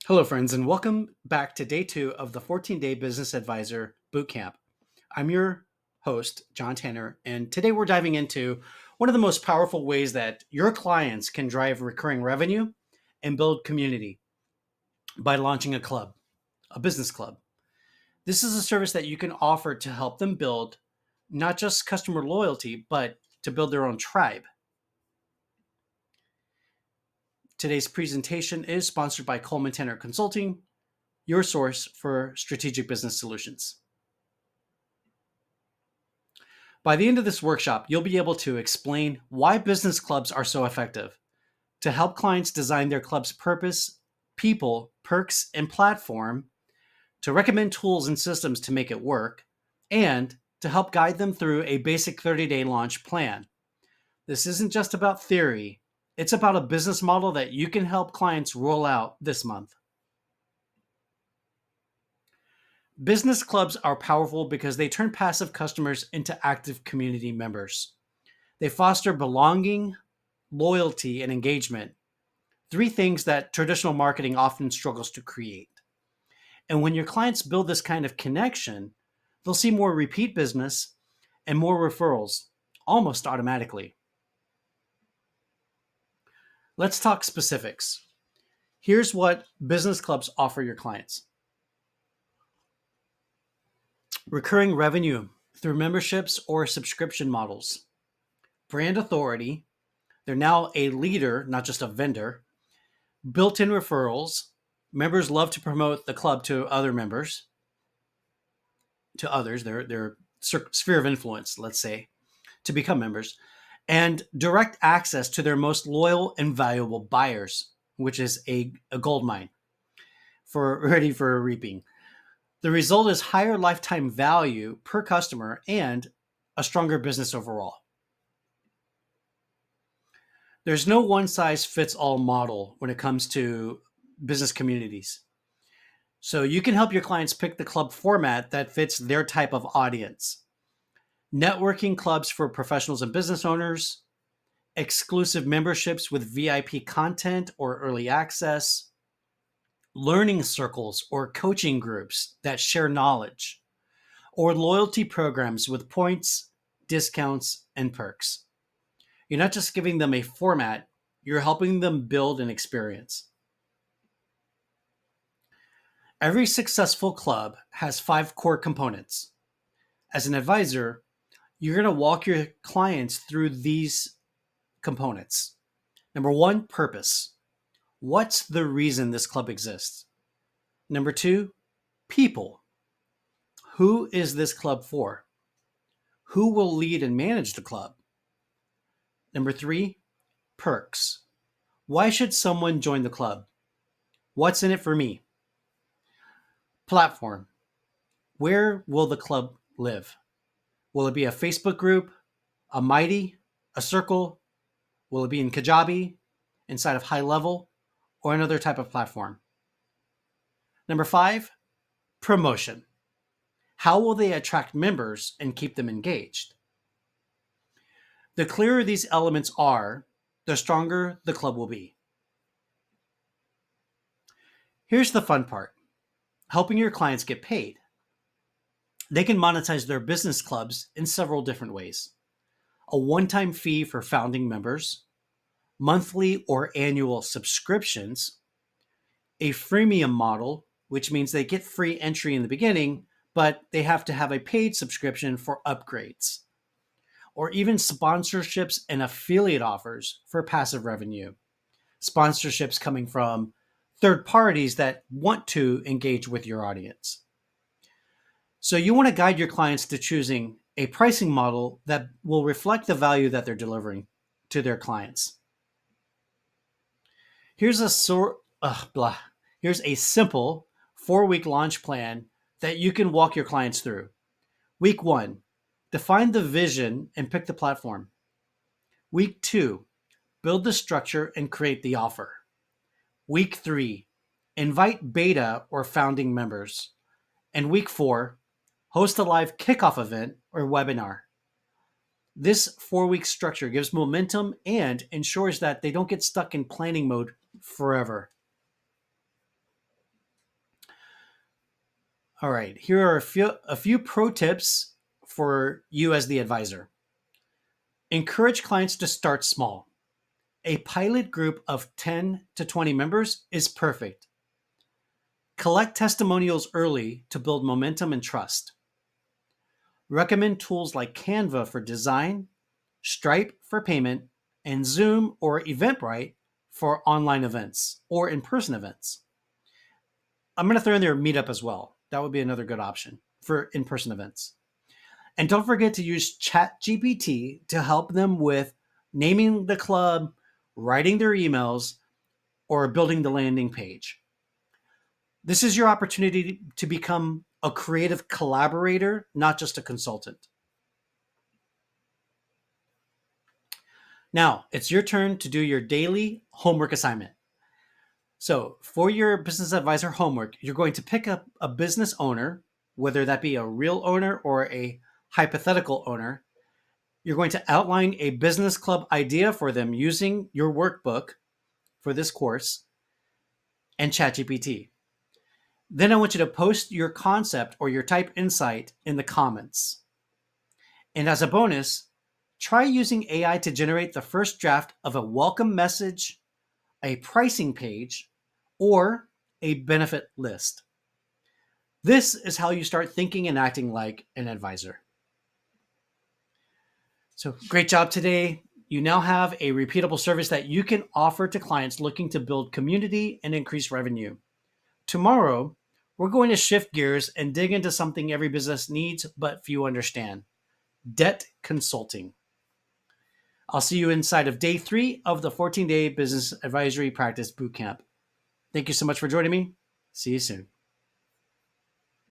Hello, friends, and welcome back to day 2 of the 14-day Business Advisor Bootcamp. I'm your host, John Tanner, and today we're diving into one of the most powerful ways that your clients can drive recurring revenue and build community by launching a club, a business club. This is a service that you can offer to help them build not just customer loyalty, but to build their own tribe. Today's presentation is sponsored by Coleman Tanner Consulting, your source for strategic business solutions. By the end of this workshop, you'll be able to explain why business clubs are so effective, to help clients design their club's purpose, people, perks, and platform, to recommend tools and systems to make it work, and to help guide them through a basic 30-day launch plan. This isn't just about theory, it's about a business model that you can help clients roll out this month. Business clubs are powerful because they turn passive customers into active community members. They foster belonging, loyalty, and engagement, three things that traditional marketing often struggles to create. And when your clients build this kind of connection, they'll see more repeat business and more referrals almost automatically. Let's talk specifics. Here's what business clubs offer your clients: recurring revenue through memberships or subscription models, brand authority. They're now a leader, not just a vendor. Built-in referrals. Members love to promote the club to other members, to others, their sphere of influence, let's say, to become members. And direct access to their most loyal and valuable buyers, which is a gold mine ready for reaping. The result is higher lifetime value per customer and a stronger business overall. There's no one-size-fits-all model when it comes to business communities. So you can help your clients pick the club format that fits their type of audience. Networking clubs for professionals and business owners, exclusive memberships with VIP content or early access, learning circles or coaching groups that share knowledge, or loyalty programs with points, discounts, and perks. You're not just giving them a format, you're helping them build an experience. Every successful club has 5 core components. As an advisor, you're going to walk your clients through these components. Number 1, purpose. What's the reason this club exists? Number 2, people. Who is this club for? Who will lead and manage the club? Number 3, perks. Why should someone join the club? What's in it for me? Platform. Where will the club live? Will it be a Facebook group, a Mighty, a Circle? Will it be in Kajabi, inside of High Level, or another type of platform? Number 5, promotion. How will they attract members and keep them engaged? The clearer these elements are, the stronger the club will be. Here's the fun part: helping your clients get paid. They can monetize their business clubs in several different ways: a one-time fee for founding members, monthly or annual subscriptions, a freemium model, which means they get free entry in the beginning, but they have to have a paid subscription for upgrades, or even sponsorships and affiliate offers for passive revenue. Sponsorships coming from third parties that want to engage with your audience. So you want to guide your clients to choosing a pricing model that will reflect the value that they're delivering to their clients. Here's a simple 4-week launch plan that you can walk your clients through. Week 1, define the vision and pick the platform. Week 2, build the structure and create the offer. Week 3, invite beta or founding members. And week 4, host a live kickoff event or webinar. This 4-week structure gives momentum and ensures that they don't get stuck in planning mode forever. All right, here are a few pro tips for you as the advisor. Encourage clients to start small. A pilot group of 10 to 20 members is perfect. Collect testimonials early to build momentum and trust. Recommend tools like Canva for design, Stripe for payment, and Zoom or Eventbrite for online events or in person events. I'm going to throw in there Meetup as well. That would be another good option for in person events. And don't forget to use ChatGPT to help them with naming the club, writing their emails, or building the landing page. This is your opportunity to become a creative collaborator, not just a consultant. Now, it's your turn to do your daily homework assignment. So, for your business advisor homework, you're going to pick up a business owner, whether that be a real owner or a hypothetical owner. You're going to outline a business club idea for them using your workbook for this course and ChatGPT. Then I want you to post your concept or your type insight in the comments. And as a bonus, try using AI to generate the first draft of a welcome message, a pricing page, or a benefit list. This is how you start thinking and acting like an advisor. So, great job today. You now have a repeatable service that you can offer to clients looking to build community and increase revenue. Tomorrow, we're going to shift gears and dig into something every business needs but few understand: debt consulting. I'll see you inside of day 3 of the 14-day business advisory practice bootcamp. Thank you so much for joining me. See you soon.